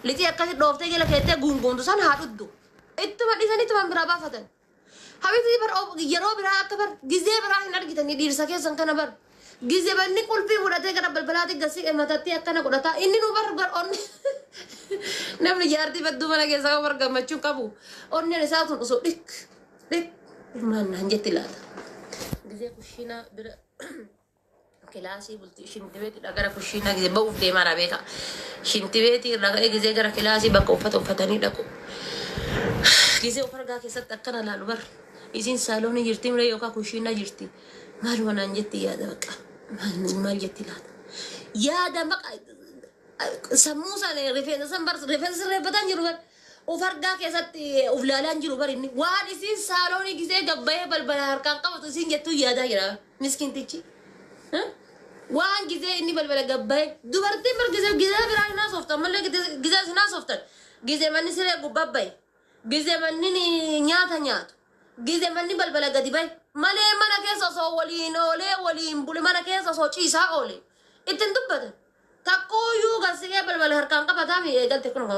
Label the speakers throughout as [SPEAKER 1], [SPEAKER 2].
[SPEAKER 1] لتي أكثر دوفتة جل كيتة غون دوسان هادو إتو ما ديساني تو من برابا فتن حبيبتي بر أو يرو برا أكبر جزء برا هنا رجيتني دير سكيا سانكنا بر جزء بني كل في وراته كنا بالبلاد جسي متاتي أكنا كوراتا إني نوبر أون نمني جارتي بدو منا كيسا كبر كمچو كابو أون نرساتون أسود ديك ما نهجت لاتا جزء كوشينا بر كلاسي بولتي شنتبيتي لغرا كوشينا جزء بوف دي مارا بيكا شنتبيتي لغرا جزء غرا كلاسي بكو فتني دكو جزء أفرقا كيسا تكنا لالو بر إذن سالوني جرتي مرة يوكا كوشينا جرتي مارو نانجتي يا دبك ما جتي لا يا دمك سموسة رفيق سمبر رفيق سربتان جروبر وفرقا كيسات أولالان جروبر إني وان إذن سالوني كيسا قبّايا بالبلار كان قبض إذن جتو يا دايرة مسكين تيجي ها وان كيسا إني بالبلا قبّايا دوبرتي مر كيسا براي ناس أفطر ملا كيسا ناس أفطر كيسا مني سري قبّاي كيسا مني نيات جيزة مني بالبلا قدي باي مالي مانا كيسا سو ولين ولين بولي مانا كيسا سو چيسا أولي إتن دبتا تاكو يو غسية بالبلا هركان قبا تامي إيقال تكون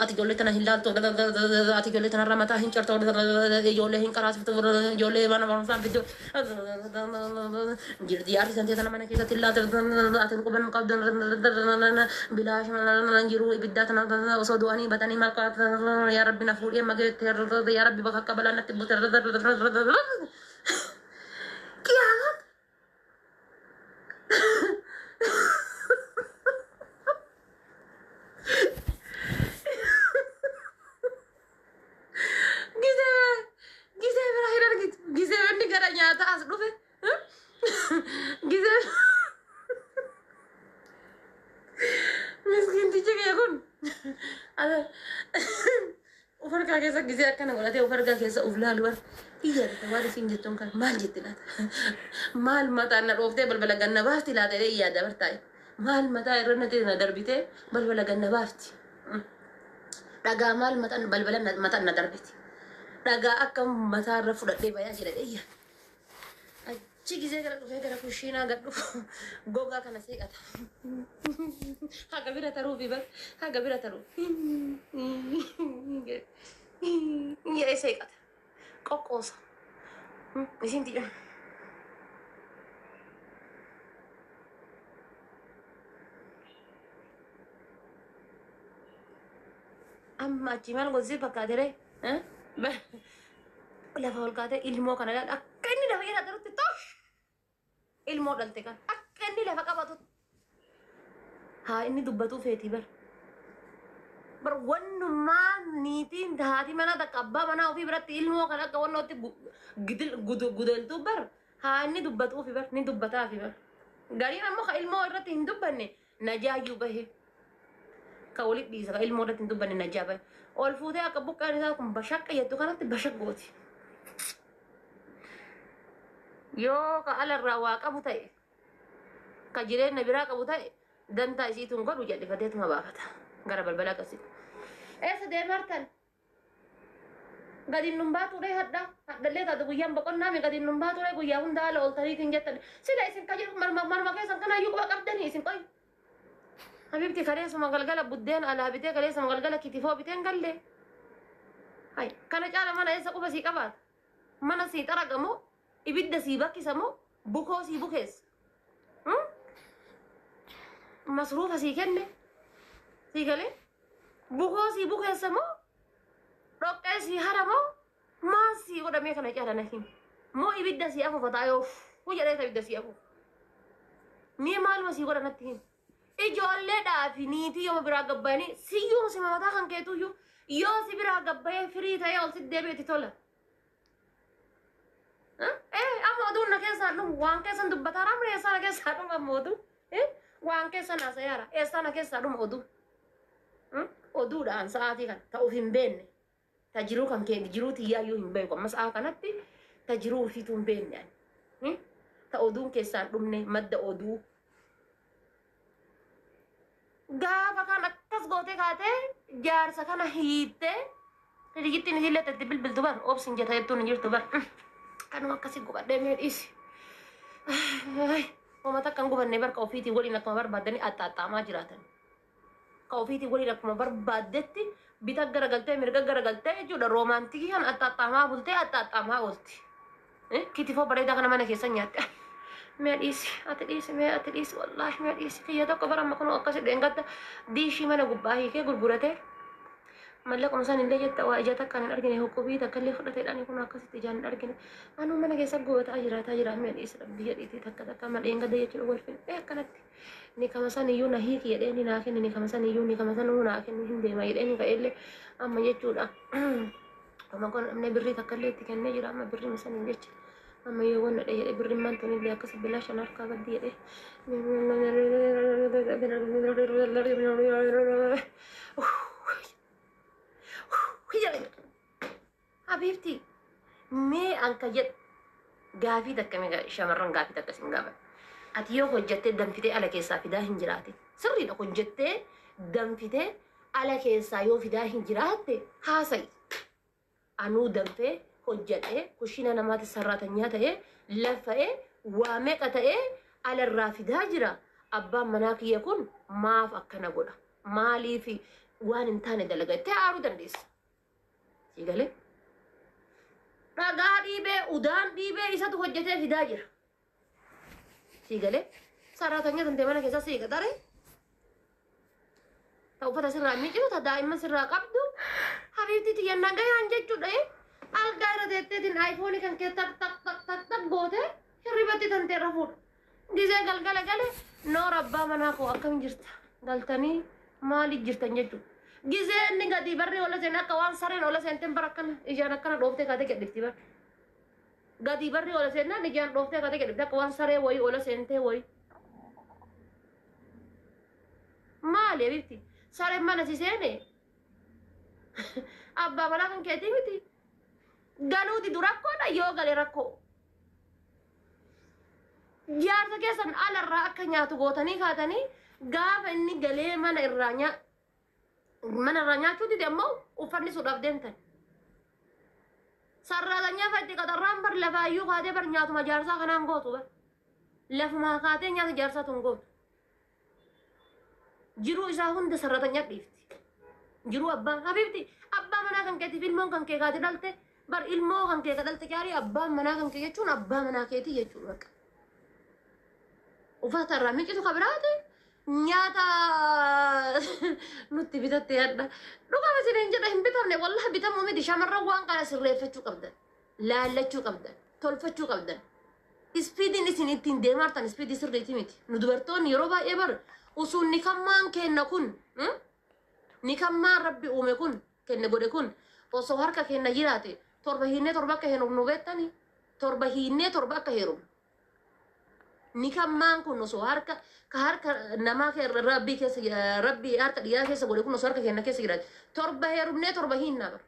[SPEAKER 1] أتي جولي تنا هلال تو أتي جولي تنا رمتا هنچر تو جولي هنكراس تو جولي وانا وانفلان فيديو جردي آري سنتي تنا مانا كيسا تلا أتي نقبل مقابل بلاش نجرو إبداتنا وصدواني بتاني مالك يا ربي نفول يا مجد يا ربي بقى قبلنا تبوت كيا جيزة براهير رجيت جيزة مني كرانيا تاس روفه جيزة مسكين تيجي يكون هذا وفرقا كيسا جزء كنا قلتي وفرقا كيسا أولال ور إيه تواري سين جتون كان مال جتنا مال متى أنا روفته بلبلا جنة بافتي لا تري يا دبر تاي مال متى يرنا تينا دربيته بلبلا جنة بافتي رجع مال متى بلبلا متى أنا دربيتي رجع أكم متى رفض دي بيا جل إيه Cik saya kena kucina agak goga kana saya kata. Haga bira taruh bibar, haga bira taruh. Ini saya kata. Kokos. Mesin tiga. Amma ciman gozir pakai deh, level kata ilmu kana lihat. Akan ini dah bayar taruh titos. ilmu dalte kan akka inni lafa qabatu haa inni dubbatu feeti bar wannummaa niitiin taati mana taqabbaa mana ofii biratti ilmoo kan akka wannootti gudeltu bar haa inni dubbatu fi bar ni dubbataa fi bar gariin ammoo ka ilmoo irratti hin dubbanne najaayyuu bahe ka walit dhiisa ka ilmoo irratti hin dubbanne najaa bahe ol fuutee akka buqqaan isaa kun bashaqqa jettu kanatti bashaqgooti yoo ka alarraa waa qabu ta'e ka jireenya biraa qabu ta'e dantaa isiituun godhu jallifateetuma baafata gara balbala akkasitti. Eessa deemartan? Gadi nun baatuudhee hadhallee taate guyyaan boqonnaa mi gadi nun baatuudhee guyyaa hunda haala ooltaniitiin jettan sila isin ka jedhu marma keessan kanaayyuu quba qabdanii isin qoy. Habibti kaleessuma galgala buddeen alaa bitee kaleessuma galgala kitifoo biteen gallee. Hay kana caala mana eessa quba sii qabaata? Mana sii xaragamoo? Ibidda sii bakkisamoo bukoo sii bukeessa masruufa sii kenne sii galee bukoo sii bukeessamoo dhoqqee sii haramoo maan sii godhamee kana caalana him moo ibidda sii afuufataa yoo jedhee ibidda sii afuufa mii maaluma sii godhanatti him ijoolleedhaa fi niitii yooma biraa gabbayanii siyyuu si mataa kan keetuyyuu yoo si biraa gabbayee firii ta'ee ol sitti deebi'etti tola. Amma oduun na keessaa dhumu waan keessan dubbataa ramre eessaa na keessaa dhumu amma oduu waan keessan haasa'aara eessaa na keessaa dhumu oduu oduudhaan sa'aatii kana ta'uuf hin beekne ta jiruu kan kee jiruu tiyyaayyuu hin beeku amma sa'aa kanatti ta jiruu ofiituu hin beekne ta oduun keessaan dhumne madda oduu gaafa kan akkas gootee kaatee jaarsa kana hiittee rigittiin isillee tatti bilbiltu bar obsin jeta jettuun hin jirtu bar kanuma akkasii gubadhee mee dhiisi قبل نبر كوفيتي ولي نكما بر بدني أتاتا ما جراتن كوفيتي ولي نكما بر بدتي بيتقرا قلتي مرقرا قلتي جو رومانتيكي هن أتاتا ما بولتي أتاتا ما بولتي كيتي فو بريدا كنا مانا كيسا نيات ميريسي أتريسي ما أتريسي والله ميريسي كي يدك برا ما كانوا أقصد إنقطع ديشي مانا قباهي كي قرقرتي مالك مثلا اللي جت واجتك كان أرجعني هو كوبي تكلف فرت الآن يكون أقصد تجان أرجعني أنا ما نجي سبقوا تاجرة من الإسلام بيجي تتكلم كمان إنك ده يجي أول فيلم كانت نيكا مثلا يو نهيك يدني ناكن نيكا مثلا يو نيكا مثلا هو ناكن هندي ما يدني كإله أما يجودا أما كون أمني بري تكلم تكلم نجرا أما بري مثلا يجي أما يوون ده بري ما توني اللي أقصد بلا شنار كابد ديه حبيبتي مي أنك جد قافي تكمي شمرن قافي تكسين قابل أتيو خجتة دمفتة على كيسا في ده هنجراتي سري لو خجتة دمفتة على كيسا يو في ده هنجراتي هاسي أنو دمفة خجتة كشينا نمات سراتنيا تيه لفة وامك تيه على الرافدة جرا أبا مناكي يكون ما فكنا قولا مالي في وان انتاني دلقا تعارو دنديس سيقالي ragaa dhiibee udaan dhiibee isatu hojjetee fidaa jira sii galee sarratanya tantee mana keessa sii qaxare ta uffata sirraa miicitu ta daa'imman sirraa qabdu habiibti tiyyannaa gayaan jechuudha algaa irra teetteetiin aayifoonii kan kee tak tak tak tak tak goote hirribatti tantee rafuudha gizee galgala gale noor abbaa manaa koo akkam jirta galtanii maaliif jirtan jechuudha gizee inni gadi barri ola seen akka waan sareen ola seenten bar akkana ijaan akkana dhooftee kaatee gedhifti bar gadi barri ola seennaan ijaan dhooftee kaatee gedhifti akka waan saree wayii ola seentee wayii maali abibti sareen mana si seene abbaa balaa kan keetii miti galuuti du rakkoodha yoo gale rakkoo jaarsa keessan alarraa akka nyaatu gootanii kaatanii gaafa inni galee mana irraa mana ranyachuuti demmoo uffanni suudhaaf deemtan sarraatanya fadhi qaxarraan bar lafaayyuu kaatee bar nyaatuma jaarsaa kanaan gootu bar lafumaa kaatee nyaata jaarsaa tun gootu jiruu isaa hunda sarraatanya dhiifti jiruu abbaan habiibti abbaa manaa kan keetiif ilmoon kan kee kaati dhalte bar ilmoo kan kee ka dhalte gaarii abbaan manaa kan kee jechuun abbaa manaa keetii jechuudha baqa uffata irraa miicitu kabiraate nyaata nutti bitatte yadda dhugama siniin jedha hin bitamne wallahi bitamuu miti shamarran waan kana sirreeffachuu qabdan laallachuu qabdan tolfachuu qabdan ispiidiin isin ittiin deemartan ispiidii sirriiti miti nu dubartoonni yeroo baay'ee bar usuun nikammaan kenna kun nikammaan rabbi uume kun kenne godhe kun osoo harka kenna jiraate torba hinnee torba akka heerumnu nu beektanii torba hinnee torba akka heerumnu nikammaan kun osoo harka namaa ke rabbi keessa rabbi harka dhiyaa keessa godhe kun osoo harka kenna keessa jiraate torba heerumnee torba hinnaa bar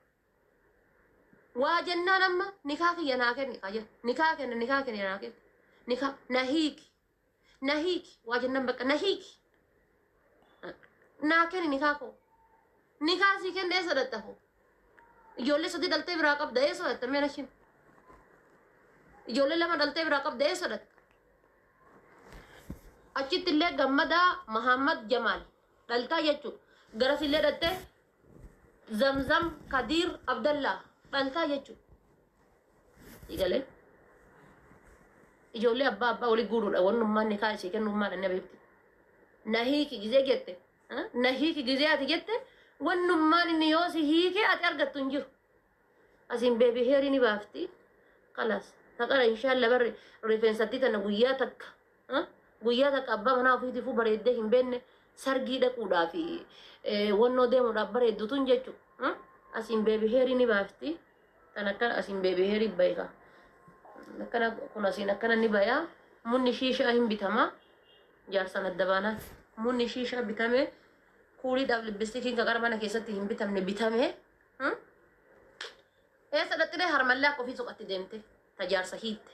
[SPEAKER 1] waa jennaan amma nikaa kiyya naa kenni qaja nikaa kenna naa kenni nikaa nahiiki waa jennaan bakka nahiiki naa kenni nikaa koo nikaa sii kenne eessa dhattafoo ijoollee sadii dhaltee biraa qabda eessa dhatta mee nashin ijoollee lama dhaltee biraa qabda eessa dhatta achitti illee gammadaa Muhammad Jamaal dhaltaa jechuudha garas illee dhattee Zamzam Kadir Abdallah dhaltaa jechuudha igalee ijoollee abbaa walii guuruudha wannummaan ni kaasee kennummaan inni beekti nahiiki gizee jette nahiiki gizee ati jette wannummaan inni yoo si hiikee ati argattu hin jiru asiin beebii heerii ni baafti kalas taqara inshaalla barri rifeensatti tana guyyaa takka abbaa manaa ofiitiifuu bareeddee hin beenne sargii dhaquudhaa fi wannoo deemuudhaaf bareeddutuun jechuudha asiin beebii heerii ni baafti tan akkana asiin beebii heerii beeka akkana kun asiin akkana ni bayaa munni shiishaa hin bitamaa jaarsan adda baanaa munni shiishaa bitamee kuuliidhaaf libbistikiin kan mana keessatti hin bitamne bitamee eessa dhattidee harmallaa ofii soqatti deemte tajaarsa hiitte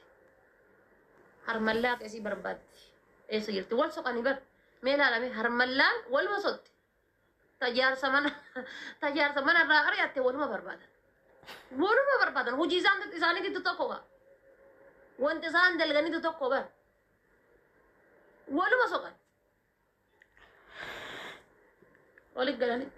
[SPEAKER 1] harmallaa qeesii barbaaddi eessa jirti wal soqanii bar mee ilaalame harmallaan waluma sotti tajaarsa mana irraa ari'atte waluma barbaadan hojii isaaniitti tokko wanti isaan dalganitu tokko bar Walumaa soqan. Walitti galanii.